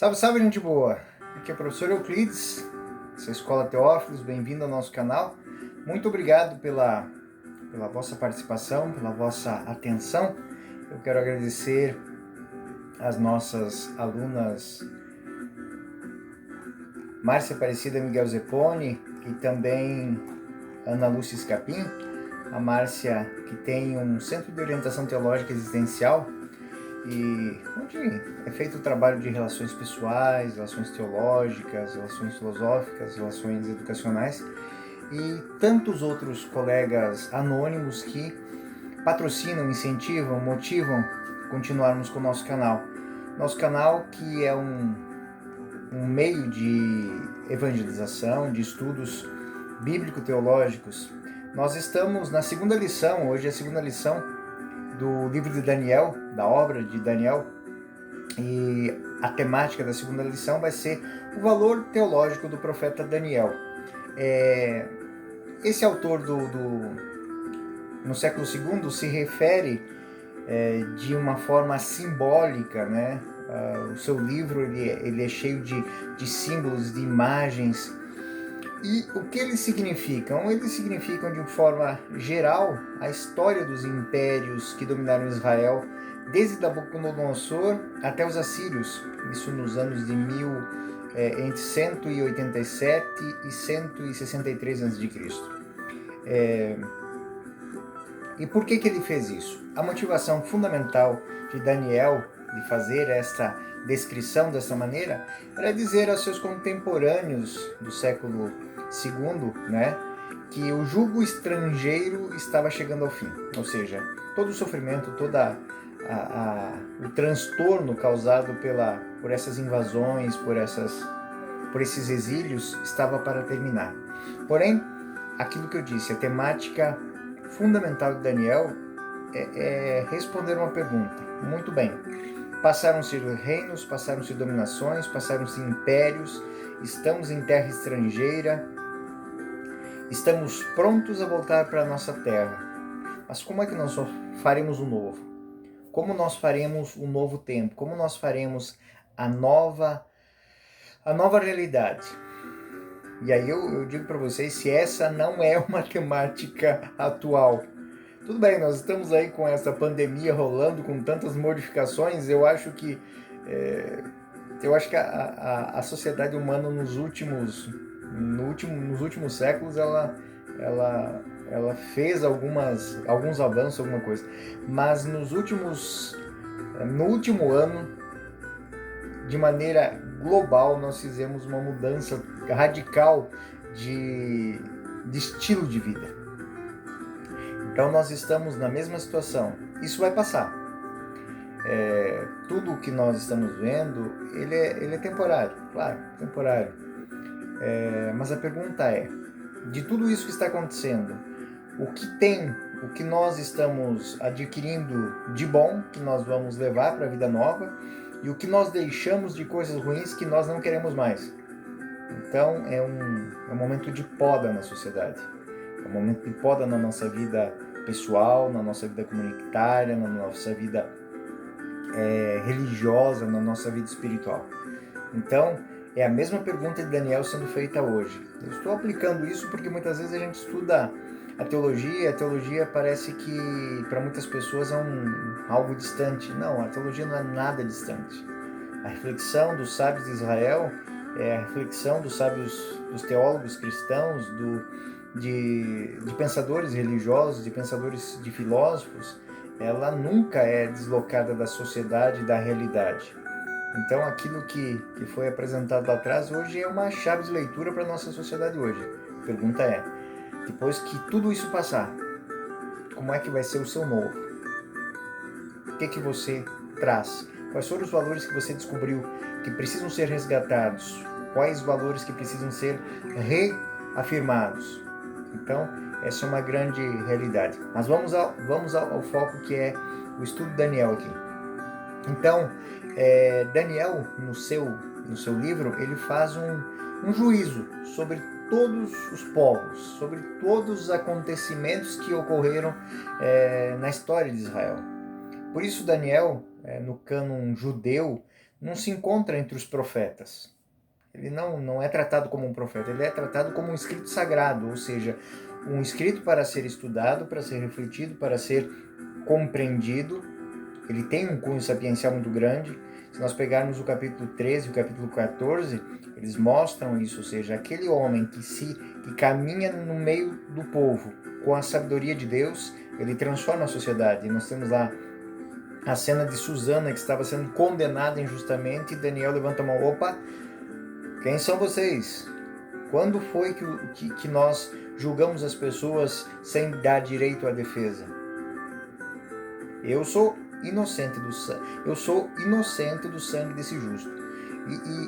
Salve, salve, gente boa! Aqui é o professor Euclides, essa é a Escola Teófilos, bem-vindo ao nosso canal. Muito obrigado pela vossa participação, pela vossa atenção. Eu quero agradecer às nossas alunas Márcia Aparecida Miguel Zepponi e também Ana Lúcia Escapim. A Márcia, que tem um Centro de Orientação Teológica Existencial, e onde é feito o trabalho de relações pessoais, relações teológicas, relações filosóficas, relações educacionais e tantos outros colegas anônimos que patrocinam, incentivam, motivam continuarmos com o nosso canal. Nosso canal que é um meio de evangelização, de estudos bíblico-teológicos. Nós estamos na segunda lição, hoje é a segunda lição do livro de Daniel, da obra de Daniel, e a temática da segunda lição vai ser o valor teológico do profeta Daniel. Esse autor no século II se refere de uma forma simbólica, né? O seu livro ele é cheio de símbolos, de imagens. E o que eles significam? Eles significam, de forma geral, a história dos impérios que dominaram Israel, desde Nabucodonosor até os assírios, isso nos anos de entre 187 e 163 a.C. E por que ele fez isso? A motivação fundamental de Daniel de fazer esta descrição dessa maneira era dizer aos seus contemporâneos do século II, né, que o jugo estrangeiro estava chegando ao fim, ou seja, todo o sofrimento, o transtorno causado por essas invasões, por esses exílios, estava para terminar. Porém, aquilo que eu disse, a temática fundamental de Daniel é responder uma pergunta. Muito bem, passaram-se reinos, passaram-se dominações, passaram-se impérios, estamos em terra estrangeira, estamos prontos a voltar para a nossa terra. Mas como é que nós faremos o novo? Como nós faremos o novo tempo? Como nós faremos a nova realidade? E aí eu digo para vocês, se essa não é uma temática atual. Tudo bem, nós estamos aí com essa pandemia rolando, com tantas modificações, eu acho que a sociedade humana nos últimos séculos, ela fez alguns avanços, alguma coisa. Mas no último ano, de maneira global, nós fizemos uma mudança radical de estilo de vida. Então nós estamos na mesma situação. Isso vai passar. Tudo o que nós estamos vendo, ele é temporário, claro, temporário. Mas a pergunta é, de tudo isso que está acontecendo, o que nós estamos adquirindo de bom, que nós vamos levar para a vida nova, e o que nós deixamos de coisas ruins que nós não queremos mais. Então é um momento de poda na sociedade, é um momento de poda na nossa vida pessoal, na nossa vida comunitária, na nossa vida religiosa, na nossa vida espiritual. Então é a mesma pergunta de Daniel sendo feita hoje. Eu estou aplicando isso porque muitas vezes a gente estuda a teologia parece que para muitas pessoas é algo distante. Não, a teologia não é nada distante. A reflexão dos sábios de Israel é a reflexão dos sábios, dos teólogos cristãos, de pensadores religiosos, de pensadores, de filósofos. Ela nunca é deslocada da sociedade, da realidade. Então aquilo que foi apresentado lá atrás hoje é uma chave de leitura para a nossa sociedade hoje. A pergunta é, depois que tudo isso passar, como é que vai ser o seu novo? O que você traz? Quais foram os valores que você descobriu que precisam ser resgatados? Quais valores que precisam ser reafirmados? Então, essa é uma grande realidade. Mas vamos ao foco que é o estudo de Daniel aqui. Então, Daniel, no seu livro, ele faz um juízo sobre todos os povos, sobre todos os acontecimentos que ocorreram na história de Israel. Por isso, Daniel, no cânon judeu, não se encontra entre os profetas. Ele não é tratado como um profeta, ele é tratado como um escrito sagrado, ou seja, um escrito para ser estudado, para ser refletido, para ser compreendido. Ele tem um cunho sapiencial muito grande. Se nós pegarmos o capítulo 13 e o capítulo 14, eles mostram isso, ou seja, aquele homem que caminha no meio do povo com a sabedoria de Deus, ele transforma a sociedade. E nós temos lá a cena de Susana, que estava sendo condenada injustamente, e Daniel levanta a mão: opa, quem são vocês? Quando foi que nós julgamos as pessoas sem dar direito à defesa? Eu sou inocente do sangue desse justo.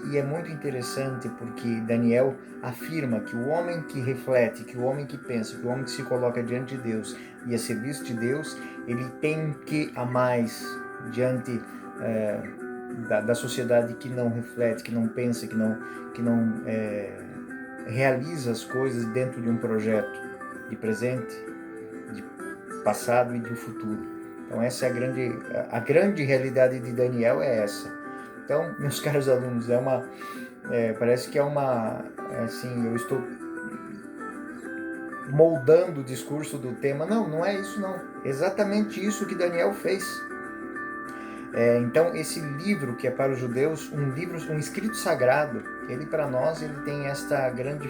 E é muito interessante porque Daniel afirma que o homem que reflete, que o homem que pensa, que o homem que se coloca diante de Deus e a serviço de Deus, ele tem que a mais diante da sociedade que não reflete, que não pensa, que não realiza as coisas dentro de um projeto de presente, de passado e de futuro. Então essa é a grande realidade de Daniel, é essa. Então, meus caros alunos, parece que assim, eu estou moldando o discurso do tema. Não é isso não. Exatamente isso que Daniel fez. Então, esse livro que é para os judeus, um escrito sagrado, ele para nós ele tem esta grande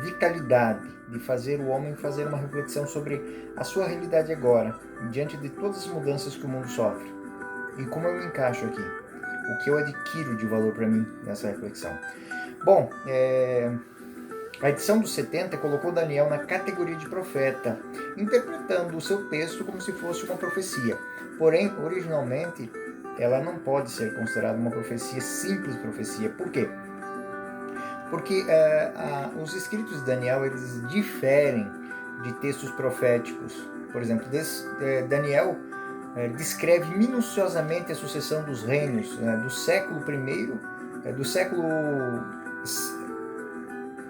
vitalidade de fazer o homem fazer uma reflexão sobre a sua realidade agora, diante de todas as mudanças que o mundo sofre. E como eu me encaixo aqui? O que eu adquiro de valor para mim nessa reflexão? Bom, a edição dos 70 colocou Daniel na categoria de profeta, interpretando o seu texto como se fosse uma profecia. Porém, originalmente, ela não pode ser considerada uma profecia, simples profecia. Por quê? Porque os escritos de Daniel, eles diferem de textos proféticos. Por exemplo, Daniel descreve minuciosamente a sucessão dos reinos do século I, do século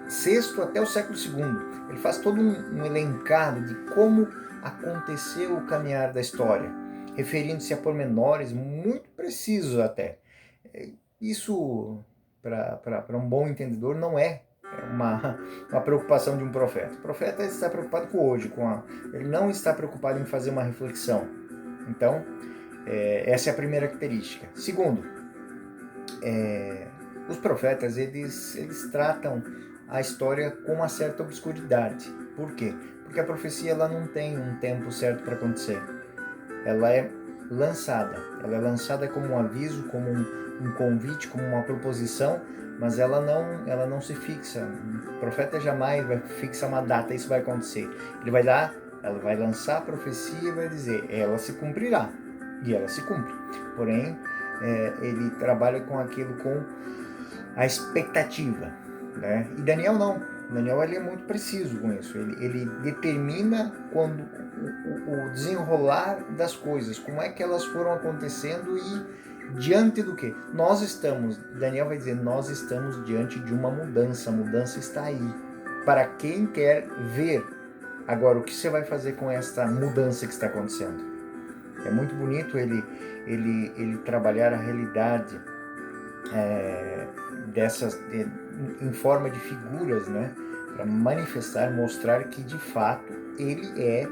VI até o século II. Ele faz todo um elencado de como aconteceu o caminhar da história, referindo-se a pormenores muito precisos até. Isso, para um bom entendedor, não é uma preocupação de um profeta. O profeta está preocupado com hoje, ele não está preocupado em fazer uma reflexão. Então, essa é a primeira característica. Segundo, os profetas, eles tratam a história com uma certa obscuridade. Por quê? Porque a profecia ela não tem um tempo certo para acontecer. Ela é lançada como um aviso, como um convite, como uma proposição, mas ela não se fixa. O profeta jamais vai fixar uma data, isso vai acontecer. Ela vai lançar a profecia e vai dizer, ela se cumprirá, e ela se cumpre. Porém, ele trabalha com aquilo, com a expectativa, né? E Daniel não. Daniel ele é muito preciso com isso. Ele determina quando o desenrolar das coisas, como é que elas foram acontecendo e diante do que? Daniel vai dizer, nós estamos diante de uma mudança. A mudança está aí. Para quem quer ver. Agora, o que você vai fazer com esta mudança que está acontecendo? É muito bonito ele trabalhar a realidade dessas em forma de figuras, né, para manifestar, mostrar que de fato ele é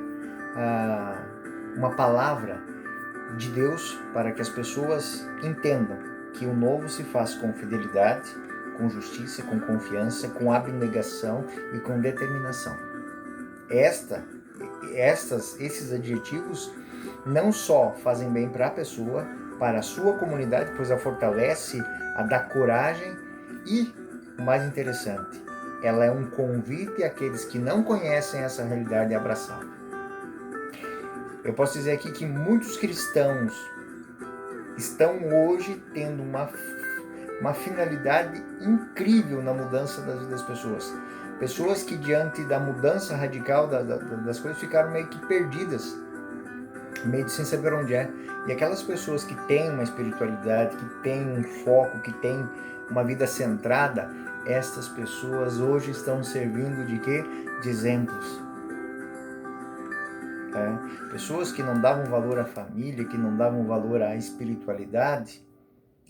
uma palavra de Deus para que as pessoas entendam que o novo se faz com fidelidade, com justiça, com confiança, com abnegação e com determinação. Esses adjetivos não só fazem bem para a pessoa, para a sua comunidade, pois a fortalece, a dá coragem e, o mais interessante, ela é um convite àqueles que não conhecem essa realidade a abraçá-la. Eu posso dizer aqui que muitos cristãos estão hoje tendo uma finalidade incrível na mudança das vidas das pessoas. Pessoas que diante da mudança radical das coisas ficaram meio que perdidas, meio de sem saber onde é. E aquelas pessoas que têm uma espiritualidade, que têm um foco, que têm uma vida centrada, estas pessoas hoje estão servindo de quê? De exemplos. Pessoas que não davam valor à família, que não davam valor à espiritualidade,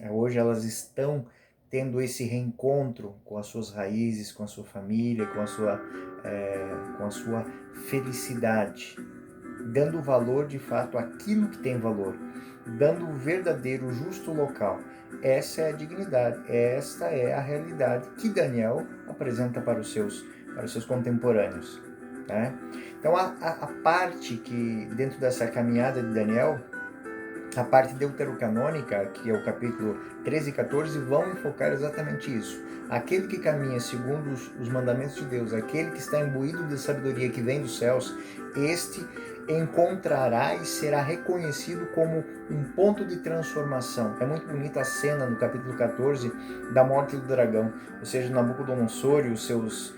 Hoje elas estão tendo esse reencontro com as suas raízes, com a sua família, com a sua felicidade, dando valor de fato àquilo que tem valor, dando o verdadeiro, justo local. Essa é a dignidade, esta é a realidade que Daniel apresenta para os seus contemporâneos. Né? Então a parte que dentro dessa caminhada de Daniel, a parte deuterocanônica, que é o capítulo 13 e 14, vão enfocar exatamente isso. Aquele que caminha segundo os mandamentos de Deus, aquele que está imbuído de sabedoria que vem dos céus, este encontrará e será reconhecido como um ponto de transformação. É muito bonita a cena no capítulo 14 da morte do dragão, ou seja, Nabucodonosor e os seus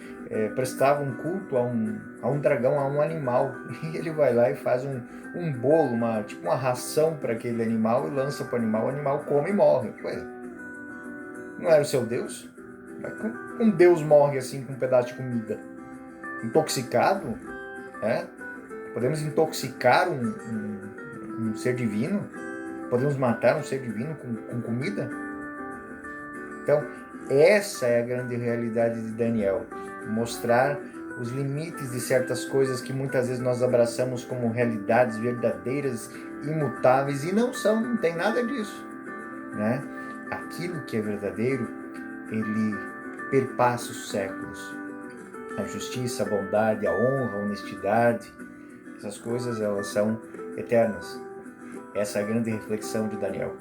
prestavam culto a um dragão, a um animal, e ele vai lá e faz um bolo, tipo uma ração para aquele animal e lança para o animal come e morre. Ué, não era o seu Deus? Um Deus morre assim com um pedaço de comida? Intoxicado? Podemos intoxicar um ser divino? Podemos matar um ser divino com comida? Então, essa é a grande realidade de Daniel. Mostrar os limites de certas coisas que muitas vezes nós abraçamos como realidades verdadeiras, imutáveis, e não são, não tem nada disso. Né? Aquilo que é verdadeiro, ele perpassa os séculos. A justiça, a bondade, a honra, a honestidade, essas coisas elas são eternas. Essa é a grande reflexão de Daniel.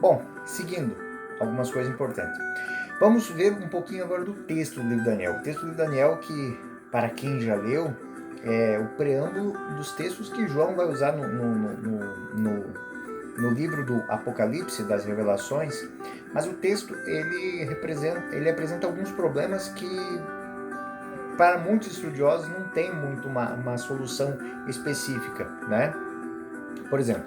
Bom, seguindo, algumas coisas importantes. Vamos ver um pouquinho agora do texto do livro de Daniel. O texto de Daniel, que para quem já leu, é o preâmbulo dos textos que João vai usar no livro do Apocalipse, das Revelações, mas o texto ele apresenta alguns problemas que para muitos estudiosos não tem muito uma solução específica, né? Por exemplo,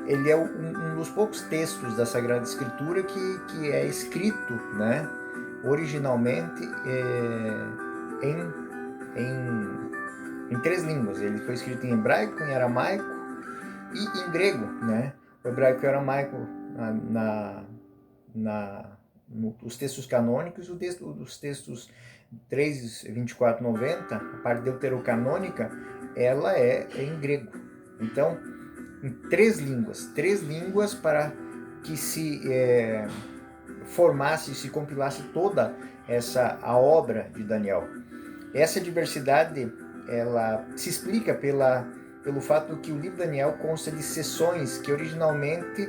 ele é um dos poucos textos da Sagrada Escritura que é escrito, né, originalmente em três línguas. Ele foi escrito em hebraico, em aramaico e em grego, né? O hebraico e o aramaico os textos canônicos, os textos 3, 24, 90, a parte deuterocanônica, ela é em grego. Então, em três línguas para que se formasse, se compilasse toda a obra de Daniel. Essa diversidade ela se explica pelo fato que o livro de Daniel consta de seções que originalmente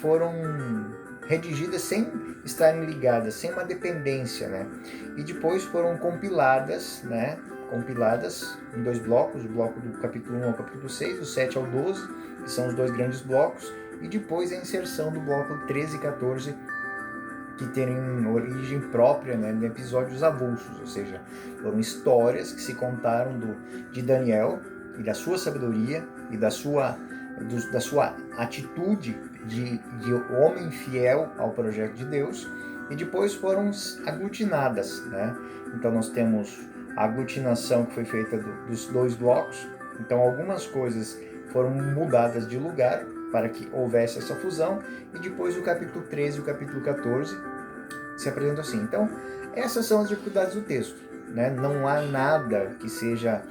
foram redigidas sem estarem ligadas, sem uma dependência, né? E depois foram compiladas, né? Compiladas em dois blocos, o bloco do capítulo 1 ao capítulo 6, do 7 ao 12, que são os dois grandes blocos, e depois a inserção do bloco 13 e 14, que tem origem própria, né, de episódios avulsos, ou seja, foram histórias que se contaram de Daniel e da sua sabedoria e da sua atitude de homem fiel ao projeto de Deus, e depois foram aglutinadas, né? Então nós temos a aglutinação que foi feita dos dois blocos, então algumas coisas foram mudadas de lugar para que houvesse essa fusão, e depois o capítulo 13 e o capítulo 14 se apresentam assim. Então, essas são as dificuldades do texto, né? Não há nada que seja,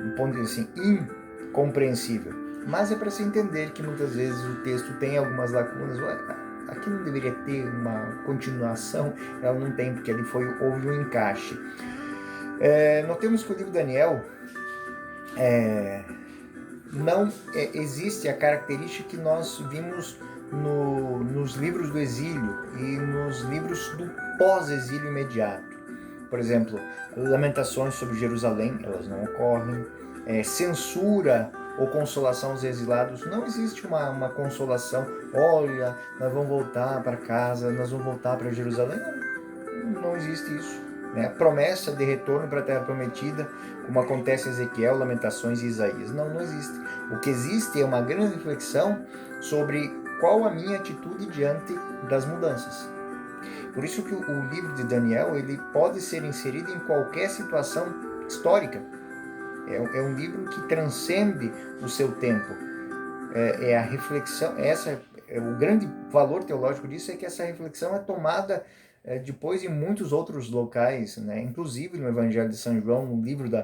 do ponto de vista assim, incompreensível, mas é para se entender que muitas vezes o texto tem algumas lacunas. Aqui não deveria ter uma continuação, ela não tem, porque ali houve um encaixe. Notemos que o livro de Daniel não existe a característica que nós vimos nos livros do exílio e nos livros do pós-exílio imediato. Por exemplo, lamentações sobre Jerusalém, elas não ocorrem. Censura ou consolação aos exilados, não existe uma consolação. Olha, nós vamos voltar para casa, nós vamos voltar para Jerusalém. Não existe isso. Né? A promessa de retorno para a Terra Prometida, como acontece em Ezequiel, Lamentações e Isaías. Não existe. O que existe é uma grande reflexão sobre qual a minha atitude diante das mudanças. Por isso que o livro de Daniel ele pode ser inserido em qualquer situação histórica. É um livro que transcende o seu tempo. A reflexão, essa o grande valor teológico disso é que essa reflexão é tomada depois em muitos outros locais, né? Inclusive no Evangelho de São João, no livro do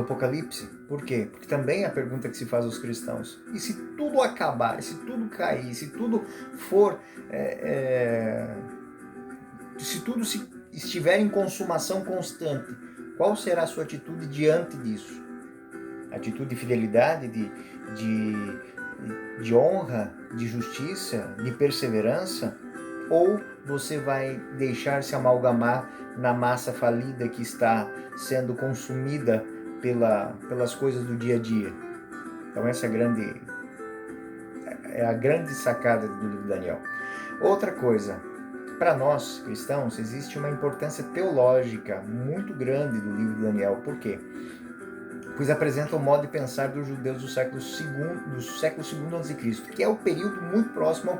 Apocalipse. Por quê? Porque também é a pergunta que se faz aos cristãos: e se tudo acabar, se tudo cair, se tudo for, se tudo estiver em consumação constante, qual será a sua atitude diante disso? Atitude de fidelidade, de honra, de justiça, de perseverança? Ou você vai deixar se amalgamar na massa falida que está sendo consumida pelas coisas do dia a dia? Então essa é a grande sacada do livro de Daniel. Outra coisa, para nós cristãos existe uma importância teológica muito grande do livro de Daniel. Por quê? Pois apresenta o modo de pensar dos judeus do século II a.C., que é o período muito próximo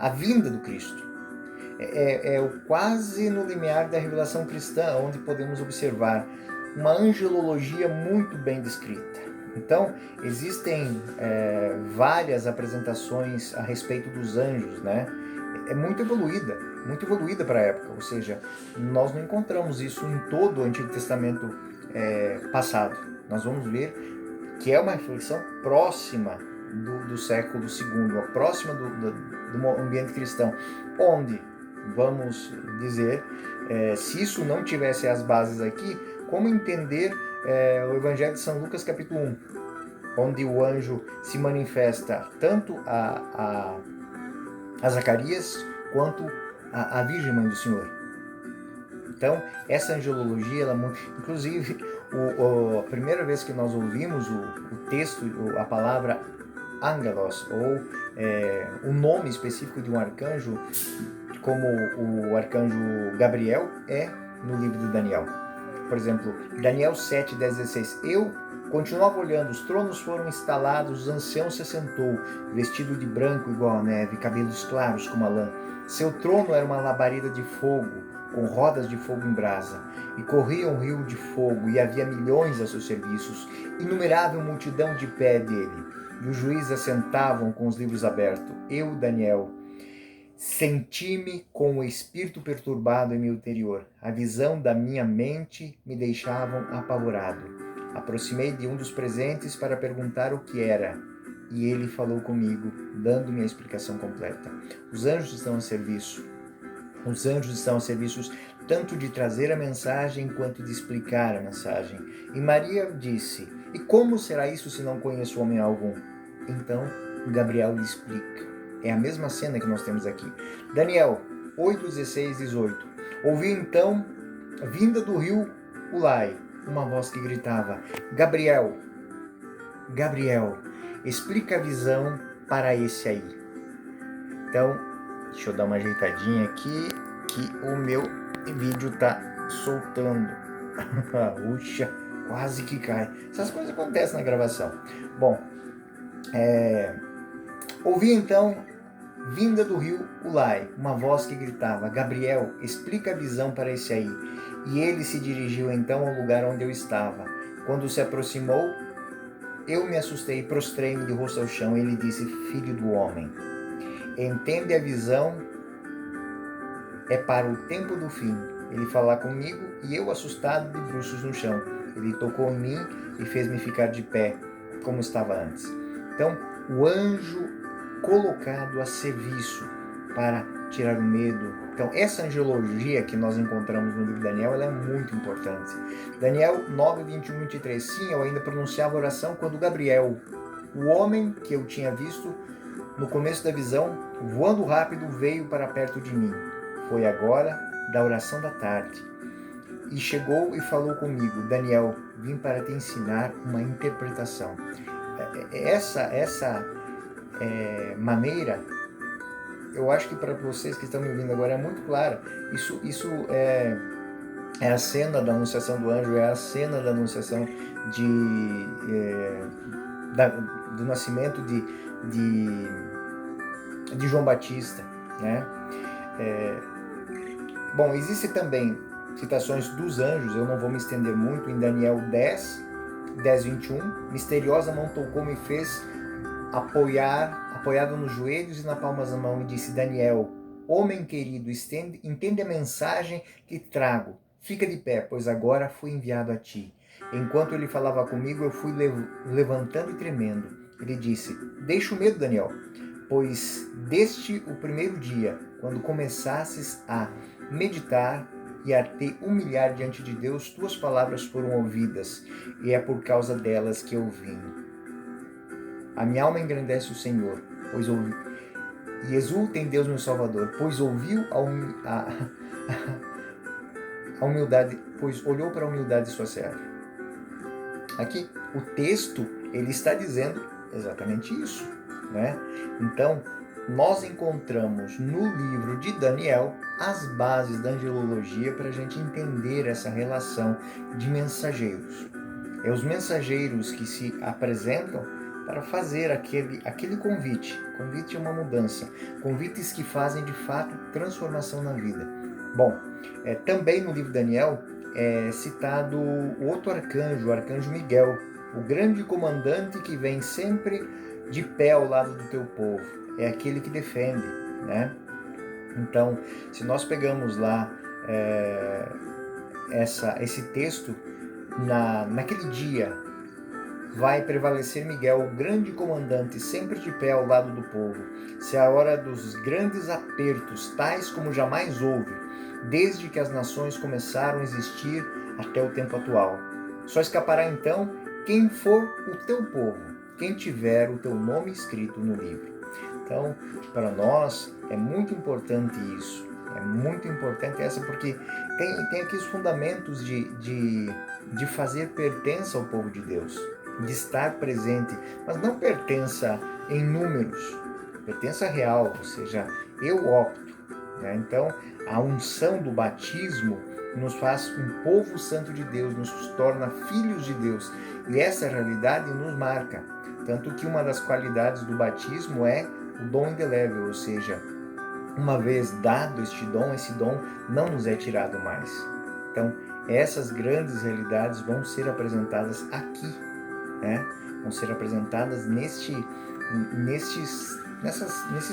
à vinda do Cristo. Quase no limiar da revelação cristã, onde podemos observar uma angelologia muito bem descrita. Então, existem várias apresentações a respeito dos anjos, né? É muito evoluída para a época, ou seja, nós não encontramos isso em todo o Antigo Testamento passado. Nós vamos ver que é uma reflexão próxima do século II, próxima do ambiente cristão, onde, vamos dizer, se isso não tivesse as bases aqui, como entender o Evangelho de São Lucas capítulo 1, onde o anjo se manifesta tanto a Zacarias quanto a Virgem Mãe do Senhor. Então, essa angelologia, inclusive, a primeira vez que nós ouvimos o texto, a palavra angelos, ou o nome específico de um arcanjo, como o arcanjo Gabriel, é no livro de Daniel. Por exemplo, Daniel 7, 10, 16. Eu continuava olhando, os tronos foram instalados, os anciãos se assentou, vestido de branco igual a neve, cabelos claros como a lã. Seu trono era uma labareda de fogo, com rodas de fogo em brasa, e corria um rio de fogo, e havia milhões a seus serviços, inumerável multidão de pé dele, e os juízes assentavam com os livros abertos. Eu, Daniel, senti-me com o espírito perturbado em meu interior. A visão da minha mente me deixava apavorado. Aproximei de um dos presentes para perguntar o que era, e ele falou comigo, dando-me a explicação completa. Os anjos estão a serviço. Os anjos estão a serviço tanto de trazer a mensagem quanto de explicar a mensagem. E Maria disse: e como será isso se não conheço homem algum? Então Gabriel lhe explica. É a mesma cena que nós temos aqui. Daniel 8, 16, 18. Ouvi então, vinda do rio Ulai, uma voz que gritava: Gabriel, Gabriel, explica a visão para esse aí. Então, deixa eu dar uma ajeitadinha aqui, que o meu vídeo tá soltando. Puxa, quase que cai. Essas coisas acontecem na gravação. Bom, ouvi então, vinda do rio Ulai, uma voz que gritava: Gabriel, explica a visão para esse aí. E ele se dirigiu então ao lugar onde eu estava. Quando se aproximou, eu me assustei, prostrei-me de rosto ao chão. Ele disse: filho do homem, entende a visão, é para o tempo do fim. Ele falou comigo e eu, assustado, de bruços no chão. Ele tocou em mim e fez-me ficar de pé, como estava antes. Então, o anjo colocado a serviço para tirar o medo. Então, essa angelologia que nós encontramos no livro de Daniel, ela é muito importante. Daniel 9, 21, 23. Sim, eu ainda pronunciava a oração quando Gabriel, o homem que eu tinha visto no começo da visão, voando rápido, veio para perto de mim. Foi agora da oração da tarde. E chegou e falou comigo: Daniel, vim para te ensinar uma interpretação. Essa maneira, eu acho que para vocês que estão me ouvindo agora é muito clara. Isso é a cena da anunciação do anjo, é a cena da anunciação do nascimento de João Batista, né? Bom, existem também citações dos anjos, eu não vou me estender muito, em Daniel 10, 10, 21, misteriosa mão tocou-me e fez apoiado nos joelhos e nas palmas da mão, e disse: Daniel, homem querido, entende a mensagem que trago. Fica de pé, pois agora fui enviado a ti. Enquanto ele falava comigo, eu fui levantando e tremendo. Ele disse: Deixa o medo, Daniel, pois desde o primeiro dia, quando começasses a meditar e a te humilhar diante de Deus, tuas palavras foram ouvidas, e é por causa delas que eu vim. A minha alma engrandece o Senhor, pois ouvi, e exulta em Deus meu Salvador, pois ouviu a humildade, pois olhou para a humildade de sua serva. Aqui, o texto, ele está dizendo exatamente isso, né? Então, nós encontramos no livro de Daniel as bases da angelologia para a gente entender essa relação de mensageiros. É os mensageiros que se apresentam para fazer aquele convite. Convite é uma mudança. Convites que fazem, de fato, transformação na vida. Bom, também no livro de Daniel é citado o outro arcanjo, o arcanjo Miguel, o grande comandante que vem sempre de pé ao lado do teu povo. É aquele que defende, né? Então, se nós pegamos lá esse texto, naquele dia vai prevalecer Miguel, o grande comandante, sempre de pé ao lado do povo. Se a hora dos grandes apertos, tais como jamais houve, desde que as nações começaram a existir até o tempo atual. Só escapará então quem for o teu povo, quem tiver o teu nome escrito no livro. Então, para nós é muito importante isso. É muito importante essa, porque tem aqui os fundamentos de fazer pertença ao povo de Deus, de estar presente, mas não pertença em números, pertença real, ou seja, eu opto, né? Então, a unção do batismo nos faz um povo santo de Deus, nos torna filhos de Deus, e essa realidade nos marca, tanto que uma das qualidades do batismo é o dom indelével, ou seja, uma vez dado este dom, esse dom não nos é tirado mais. Então, essas grandes realidades vão ser apresentadas aqui, né? Vão ser apresentadas nesses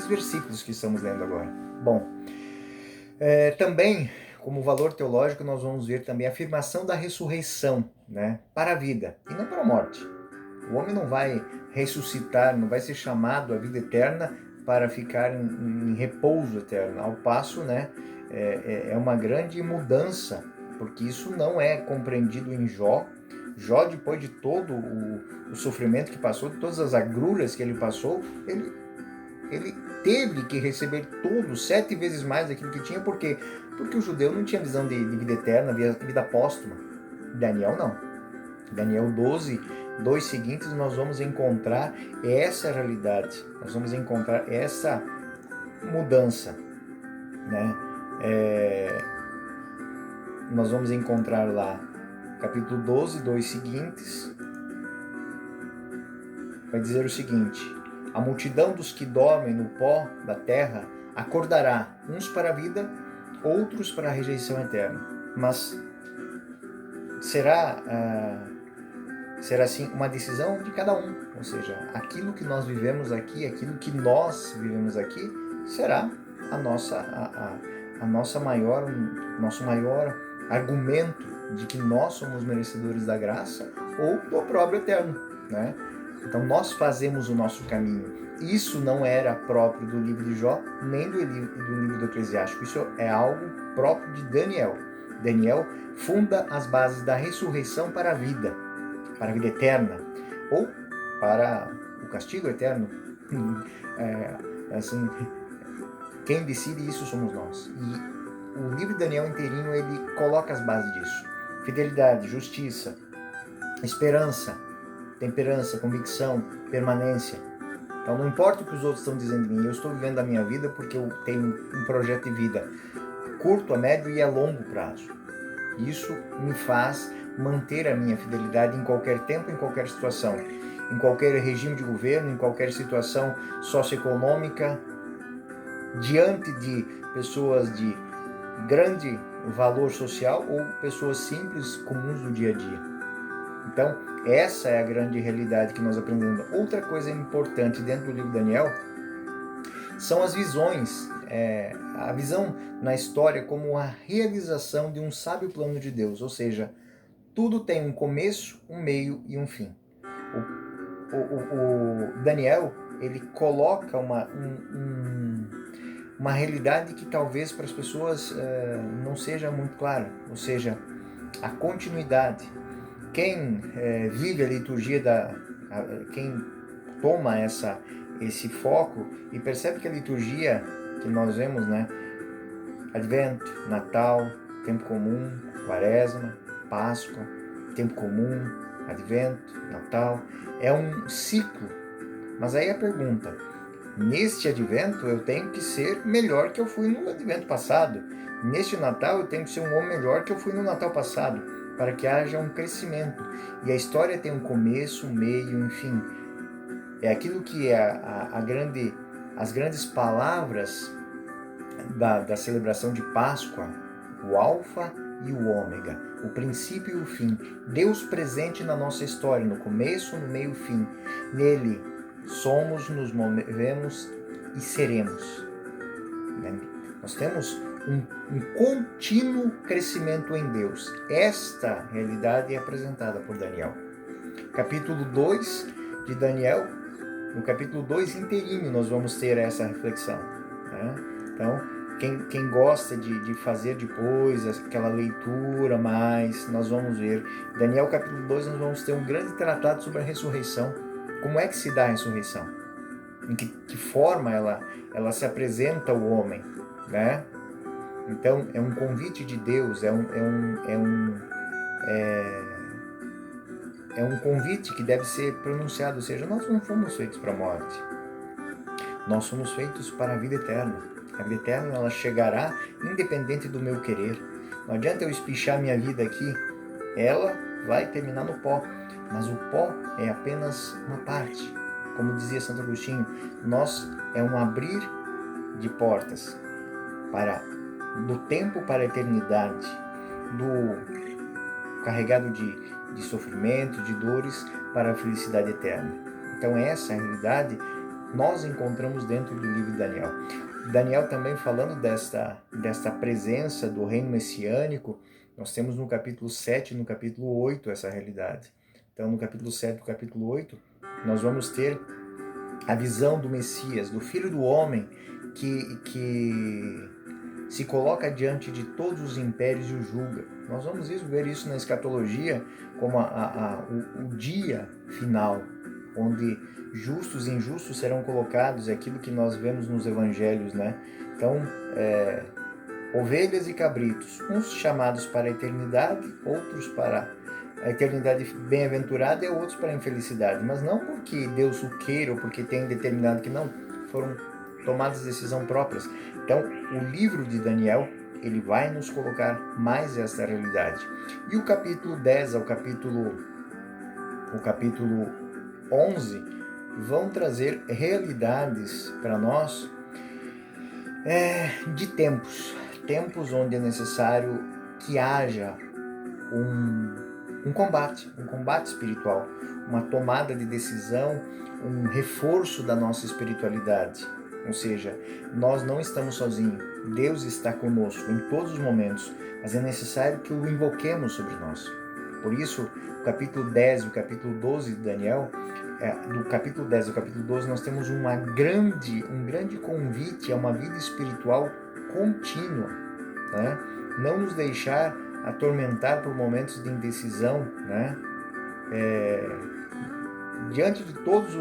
versículos que estamos lendo agora. Bom, também, como valor teológico, nós vamos ver também a afirmação da ressurreição, né? Para a vida e não para a morte. O homem não vai ressuscitar, não vai ser chamado à vida eterna para ficar em repouso eterno. Ao passo, né, é uma grande mudança, porque isso não é compreendido em Jó. Jó, depois de todo o sofrimento que passou, de todas as agruras que ele passou, ele teve que receber tudo, 7 vezes mais daquilo que tinha, porque o judeu não tinha visão de vida eterna, vida póstuma. Daniel não. Daniel 12, 2 seguintes, nós vamos encontrar essa realidade, nós vamos encontrar essa mudança, né? Nós vamos encontrar lá, capítulo 12, 2 seguintes, vai dizer o seguinte: a multidão dos que dormem no pó da terra acordará, uns para a vida, outros para a rejeição eterna. Mas será assim uma decisão de cada um, ou seja, aquilo que nós vivemos aqui, será nosso maior argumento de que nós somos merecedores da graça ou do próprio eterno, né? Então nós fazemos o nosso caminho. Isso não era próprio do livro de Jó, nem do livro do Eclesiástico. Isso é algo próprio de Daniel. Daniel funda as bases da ressurreição para a vida eterna, ou para o castigo eterno. Assim, quem decide isso somos nós. E o livro de Daniel inteirinho, ele coloca as bases disso: fidelidade, justiça, esperança, temperança, convicção, permanência. Então não importa o que os outros estão dizendo de mim, eu estou vivendo a minha vida porque eu tenho um projeto de vida a curto, a médio e a longo prazo. Isso me faz manter a minha fidelidade em qualquer tempo, em qualquer situação, em qualquer regime de governo, em qualquer situação socioeconômica, diante de pessoas de grande valor social ou pessoas simples, comuns do dia a dia. Então, Essa é a grande realidade que nós aprendemos. Outra coisa importante dentro do livro de Daniel são as visões, a visão na história como a realização de um sábio plano de Deus, ou seja, tudo tem um começo, um meio e um fim. O Daniel, ele coloca uma realidade que talvez para as pessoas não seja muito clara, ou seja, a continuidade. Quem vive a liturgia quem toma esse foco e percebe que a liturgia que nós vemos, né, Advento, Natal, Tempo Comum, Quaresma, Páscoa, Tempo Comum, Advento, Natal, é um ciclo. Mas aí a pergunta, neste Advento eu tenho que ser melhor que eu fui no Advento passado. Neste Natal eu tenho que ser um homem melhor que eu fui no Natal passado, para que haja um crescimento. E a história tem um começo, um meio, um fim. É aquilo que é as grandes palavras da celebração de Páscoa, o Alfa e o Ômega, o princípio e o fim. Deus presente na nossa história, no começo, no meio e fim. Nele somos, nos movemos e seremos. Nós temos um contínuo crescimento em Deus. Esta realidade é apresentada por Daniel. Capítulo 2 de Daniel, no capítulo 2 inteirinho nós vamos ter essa reflexão. Né? Então, quem gosta de fazer depois aquela leitura mais, nós vamos ver. Daniel capítulo 2 nós vamos ter um grande tratado sobre a ressurreição. Como é que se dá a ressurreição? Em que forma ela se apresenta ao homem, né? Então, é um convite de Deus, é um convite que deve ser pronunciado, ou seja, nós não fomos feitos para a morte, nós somos feitos para a vida eterna. A vida eterna, ela chegará independente do meu querer. Não adianta eu espichar minha vida aqui, ela vai terminar no pó, mas o pó é apenas uma parte. Como dizia Santo Agostinho, nós é um abrir de portas do tempo para a eternidade, do carregado de sofrimento, de dores, para a felicidade eterna. Então essa realidade nós encontramos dentro do livro de Daniel. Daniel também falando desta presença do reino messiânico, nós temos no capítulo 7 e no capítulo 8 essa realidade. Então no capítulo 7 e no capítulo 8, nós vamos ter a visão do Messias, do Filho do Homem, que se coloca diante de todos os impérios e o julga. Nós vamos ver isso na escatologia como o dia final, onde justos e injustos serão colocados, é aquilo que nós vemos nos evangelhos, né? Então, ovelhas e cabritos, uns chamados para a eternidade, outros para a eternidade bem-aventurada e outros para a infelicidade, mas não porque Deus o queira ou porque tem determinado que não, foram tomadas decisões próprias. Então, o livro de Daniel, ele vai nos colocar mais essa realidade. E o capítulo 10 ao capítulo 11 vão trazer realidades para nós de tempos onde é necessário que haja um combate espiritual, uma tomada de decisão, um reforço da nossa espiritualidade. Ou seja, nós não estamos sozinhos, Deus está conosco em todos os momentos, mas é necessário que o invoquemos sobre nós. Por isso, o capítulo 10 e o capítulo 12 de Daniel, do capítulo 10 ao capítulo 12, nós temos um grande convite a uma vida espiritual contínua, né? Não nos deixar atormentar por momentos de indecisão, né? Diante de todos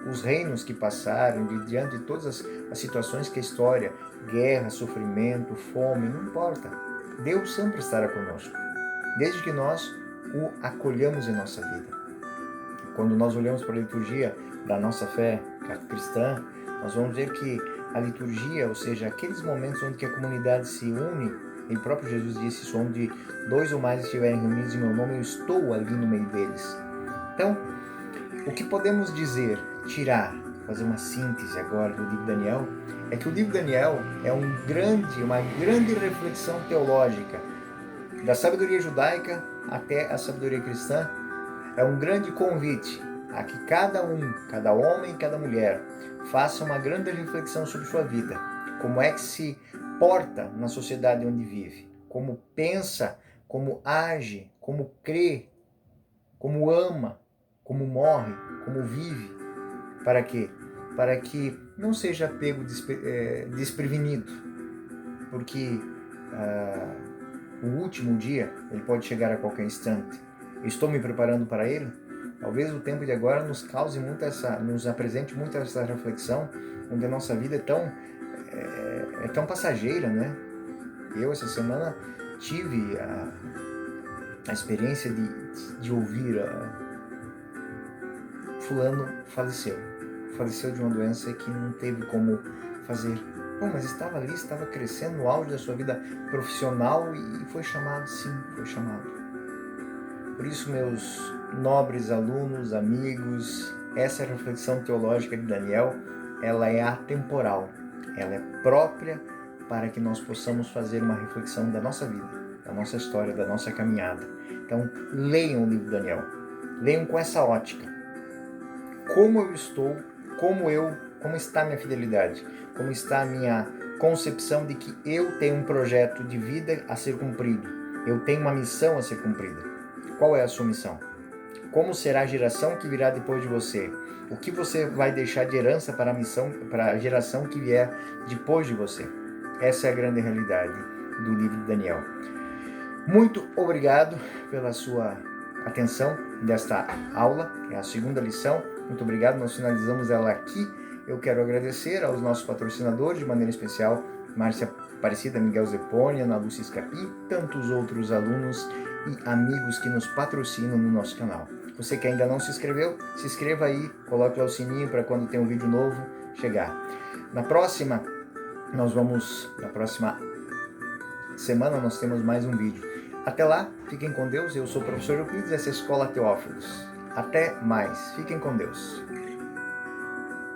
os reinos que passaram, diante de todas as situações que a história, guerra, sofrimento, fome, não importa. Deus sempre estará conosco, desde que nós o acolhamos em nossa vida. Quando nós olhamos para a liturgia da nossa fé cristã, nós vamos ver que a liturgia, ou seja, aqueles momentos onde a comunidade se une, e o próprio Jesus disse isso, onde 2 ou mais estiverem reunidos em meu nome, eu estou ali no meio deles. Então, o que podemos dizer, fazer uma síntese agora do livro de Daniel, é que o livro de Daniel é uma grande reflexão teológica da sabedoria judaica até a sabedoria cristã, é um grande convite a que cada homem e cada mulher, faça uma grande reflexão sobre sua vida. Como é que se porta na sociedade onde vive, como pensa, como age, como crê, como ama, como morre, como vive. Para quê? Para que não seja pego desprevenido, porque o último dia ele pode chegar a qualquer instante. Estou me preparando para ele? Talvez o tempo de agora nos apresente muito essa reflexão, onde a nossa vida é tão passageira, né? Eu essa semana tive a experiência de ouvir fulano faleceu de uma doença que não teve como fazer. Bom, mas estava ali, estava crescendo no auge da sua vida profissional e foi chamado, sim, foi chamado. Por isso, meus nobres alunos, amigos, essa reflexão teológica de Daniel, ela é atemporal, ela é própria para que nós possamos fazer uma reflexão da nossa vida, da nossa história, da nossa caminhada. Então, leiam o livro de Daniel, leiam com essa ótica. Como eu estou, como está minha fidelidade, como está a minha concepção de que eu tenho um projeto de vida a ser cumprido, eu tenho uma missão a ser cumprida. Qual é a sua missão? Como será a geração que virá depois de você? O que você vai deixar de herança para a geração que vier depois de você? Essa é a grande realidade do livro de Daniel. Muito obrigado pela sua atenção desta aula, é a segunda lição. Muito obrigado, nós finalizamos ela aqui. Eu quero agradecer aos nossos patrocinadores, de maneira especial, Márcia Aparecida, Miguel Zeponi, Ana Lúcia Escapi, tantos outros alunos e amigos que nos patrocinam no nosso canal. Você que ainda não se inscreveu, se inscreva aí, coloque lá o sininho para quando tem um vídeo novo chegar. Na próxima semana nós temos mais um vídeo. Até lá, fiquem com Deus. Eu sou o professor Euclides, essa é a Escola Teófilos. Até mais. Fiquem com Deus.